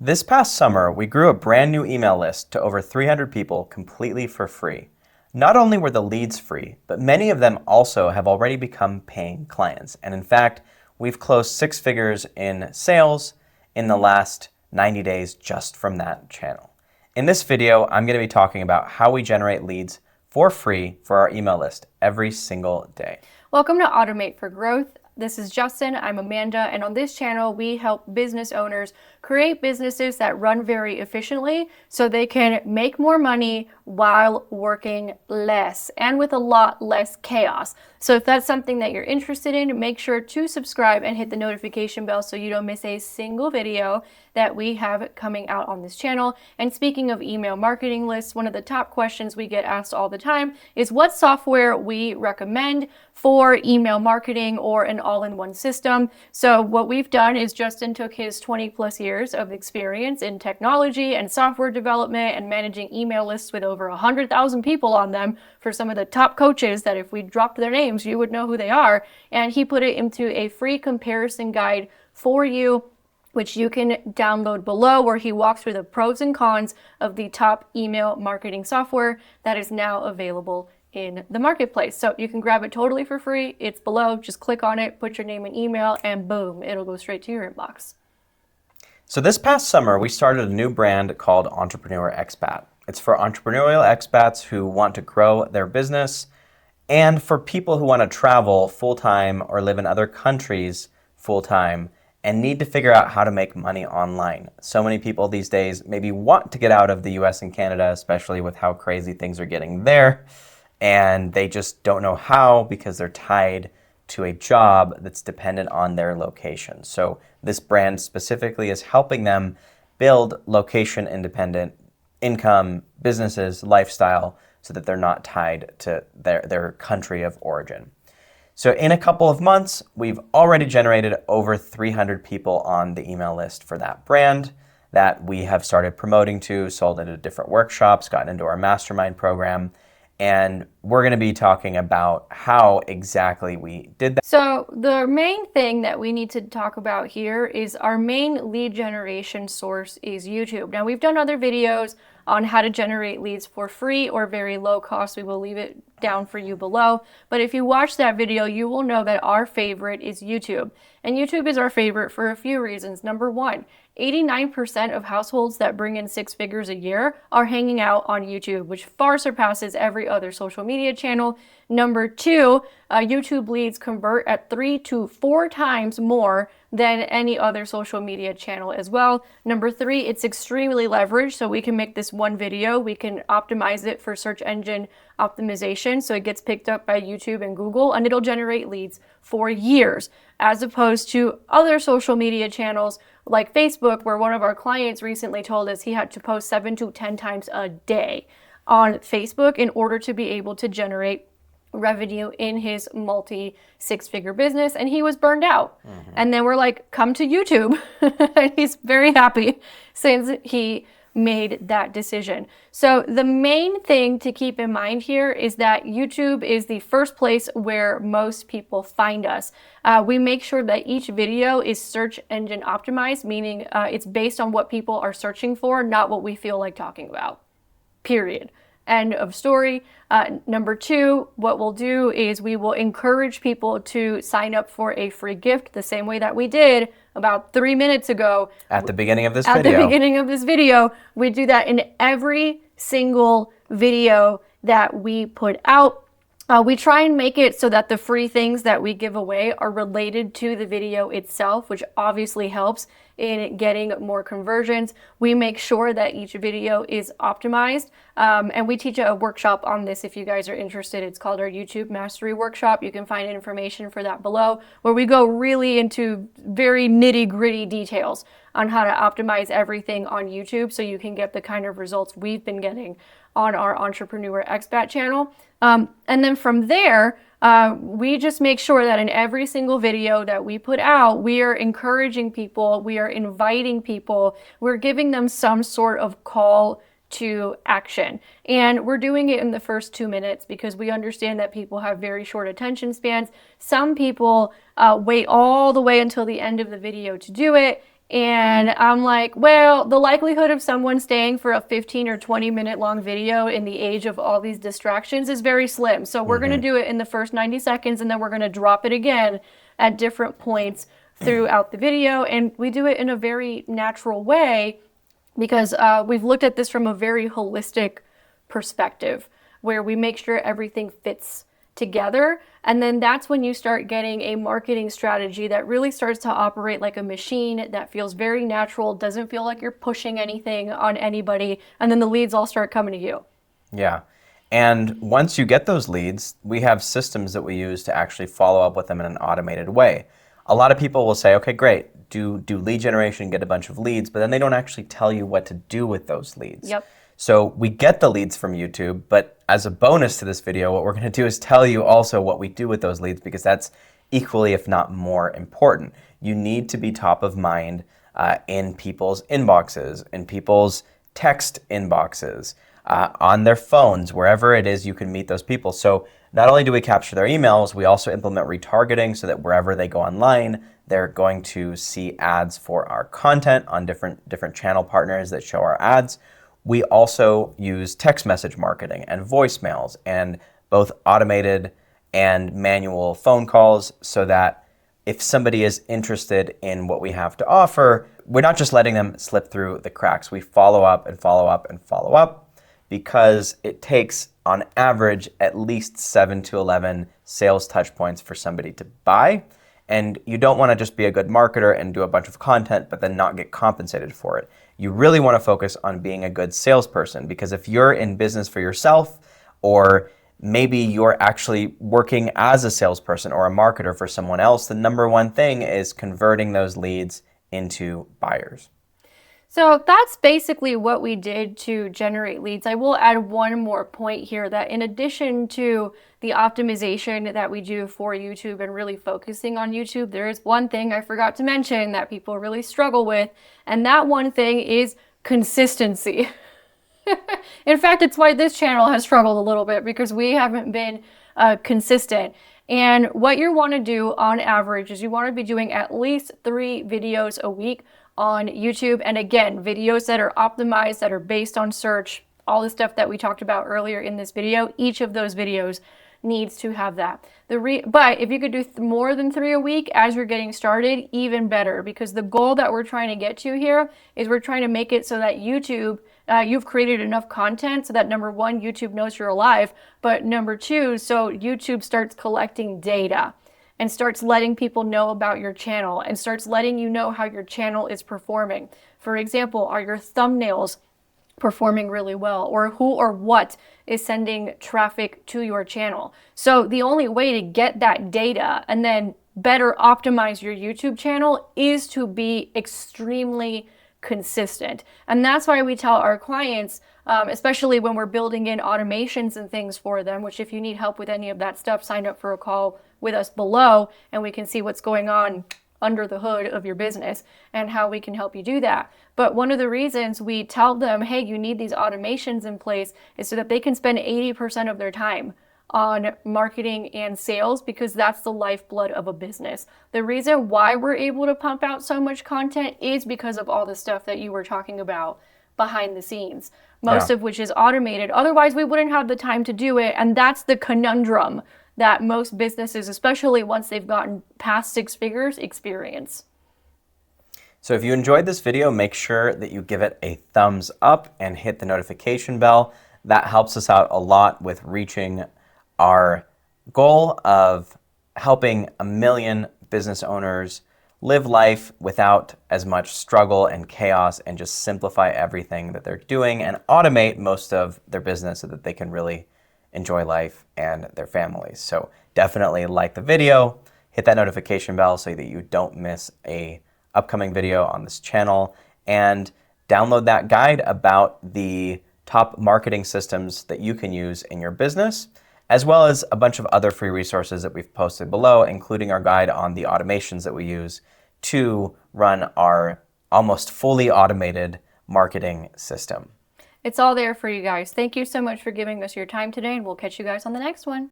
This past summer, we grew a brand new email list to over 300 people completely for free. Not only were the leads free, but many of them also have already become paying clients. And in fact, we've closed six figures in sales in the last 90 days just from that channel. In this video, I'm going to be talking about how we generate leads for free for our email list every single day. Welcome to Automate for Growth. This is Justin, I'm Amanda, and on this channel we help business owners create businesses that run very efficiently so they can make more money while working less and with a lot less chaos. So if that's something that you're interested in, make sure to subscribe and hit the notification bell so you don't miss a single video that we have coming out on this channel. And speaking of email marketing lists, one of the top questions we get asked all the time is what software we recommend for email marketing or an all-in-one system. So what we've done is Justin took his 20 plus years of experience in technology and software development and managing email lists with over 100,000 people on them for some of the top coaches that if we dropped their names, you would know who they are. And he put it into a free comparison guide for you, which you can download below, where he walks through the pros and cons of the top email marketing software that is now available in the marketplace. So you can grab it totally for free. It's below. Just click on it, put your name and email, and boom, it'll go straight to your inbox. So this past summer, we started a new brand called Entrepreneur Expat. It's for entrepreneurial expats who want to grow their business and for people who want to travel full-time or live in other countries full-time and need to figure out how to make money online. So many people these days maybe want to get out of the US and Canada, especially with how crazy things are getting there, and they just don't know how because they're tied to a job that's dependent on their location. So this brand specifically is helping them build location-independent income, businesses, lifestyle, so that they're not tied to their country of origin. So in a couple of months, we've already generated over 300 people on the email list for that brand that we have started promoting to, sold into different workshops, gotten into our mastermind program, and we're going to be talking about how exactly we did that. So the main thing that we need to talk about here is our main lead generation source is YouTube. Now we've done other videos on how to generate leads for free or very low cost. We will leave it down for you below. But if you watch that video, you will know that our favorite is YouTube. And YouTube is our favorite for a few reasons. Number one, 89% of households that bring in six figures a year are hanging out on YouTube, which far surpasses every other social media channel. Number two, YouTube leads convert at 3 to 4 times more than any other social media channel as well. Number three, it's extremely leveraged, so we can make this one video, we can optimize it for search engine optimization, so it gets picked up by YouTube and Google, and it'll generate leads for years, as opposed to other social media channels like Facebook, where one of our clients recently told us he had to post 7 to 10 times a day on Facebook in order to be able to generate revenue in his multi six-figure business, and he was burned out. And then we're like, come to YouTube. And he's very happy since he made that decision. So the main thing to keep in mind here is that YouTube is the first place where most people find us. We make sure that each video is search engine optimized, meaning it's based on what people are searching for, not what we feel like talking about, period. End of story. Number two, what we'll do is we will encourage people to sign up for a free gift the same way that we did about 3 minutes ago. At the beginning of this video. video. At the beginning of this video, we do that in every single video that we put out. We try and make it so that the free things that we give away are related to the video itself, which obviously helps in getting more conversions. We make sure that each video is optimized, and we teach a workshop on this if you guys are interested. It's called our YouTube Mastery Workshop. You can find information for that below, where we go really into very nitty-gritty details on how to optimize everything on YouTube so you can get the kind of results we've been getting on our Entrepreneur Expat channel. And then from there, we just make sure that in every single video that we put out, we are encouraging people, we are inviting people, we're giving them some sort of call to action. And we're doing it in the first 2 minutes because we understand that people have very short attention spans. Some people wait all the way until the end of the video to do it. And I'm like, well, the likelihood of someone staying for a 15 or 20-minute long video in the age of all these distractions is very slim. So we're going to do it in the first 90 seconds, and then we're going to drop it again at different points throughout the video. And we do it in a very natural way because we've looked at this from a very holistic perspective where we make sure everything fits together. And then that's when you start getting a marketing strategy that really starts to operate like a machine that feels very natural, doesn't feel like you're pushing anything on anybody. And then the leads all start coming to you. Yeah. And once you get those leads, we have systems that we use to actually follow up with them in an automated way. A lot of people will say, okay, great, do lead generation, get a bunch of leads, but then they don't actually tell you what to do with those leads. Yep. So we get the leads from YouTube, but as a bonus to this video, what we're going to do is tell you also what we do with those leads, because that's equally, if not more important. You need to be top of mind in people's inboxes, in people's text inboxes, on their phones, wherever it is you can meet those people. So not only do we capture their emails, we also implement retargeting so that wherever they go online, they're going to see ads for our content on different channel partners that show our ads. We also use text message marketing and voicemails and both automated and manual phone calls so that if somebody is interested in what we have to offer, we're not just letting them slip through the cracks. We follow up and follow up and follow up because it takes on average at least 7 to 11 sales touch points for somebody to buy. And you don't want to just be a good marketer and do a bunch of content but then not get compensated for it. You really want to focus on being a good salesperson, because if you're in business for yourself, or maybe you're actually working as a salesperson or a marketer for someone else, the number one thing is converting those leads into buyers. So that's basically what we did to generate leads. I will add one more point here, that in addition to the optimization that we do for YouTube and really focusing on YouTube, there is one thing I forgot to mention that people really struggle with, and that one thing is consistency. In fact, it's why this channel has struggled a little bit, because we haven't been consistent. And what you want to do on average is you want to be doing at least 3 videos a week on YouTube. And again, videos that are optimized, that are based on search, all the stuff that we talked about earlier in this video, each of those videos needs to have that. But if you could do more than 3 a week as you're getting started, even better, because the goal that we're trying to get to here is we're trying to make it so that YouTube, you've created enough content so that number 1, YouTube knows you're alive, but number 2, so YouTube starts collecting data and starts letting people know about your channel and starts letting you know how your channel is performing. For example, are your thumbnails performing really well, or who or what is sending traffic to your channel? So the only way to get that data and then better optimize your YouTube channel is to be extremely consistent. And that's why we tell our clients, especially when we're building in automations and things for them, which if you need help with any of that stuff, sign up for a call with us below and we can see what's going on under the hood of your business and how we can help you do that. But one of the reasons we tell them, hey, you need these automations in place, is so that they can spend 80% of their time on marketing and sales, because that's the lifeblood of a business. The reason why we're able to pump out so much content is because of all the stuff that you were talking about behind the scenes, most of which is automated. Otherwise, we wouldn't have the time to do it. And that's the conundrum that most businesses, especially once they've gotten past 6 figures, experience. So if you enjoyed this video, make sure that you give it a thumbs up and hit the notification bell. That helps us out a lot with reaching our goal of helping 1 million business owners live life without as much struggle and chaos, and just simplify everything that they're doing and automate most of their business so that they can really enjoy life and their families. So definitely like the video, hit that notification bell so that you don't miss a upcoming video on this channel, and download that guide about the top marketing systems that you can use in your business, as well as a bunch of other free resources that we've posted below, including our guide on the automations that we use to run our almost fully automated marketing system. It's all there for you guys. Thank you so much for giving us your time today, and we'll catch you guys on the next one.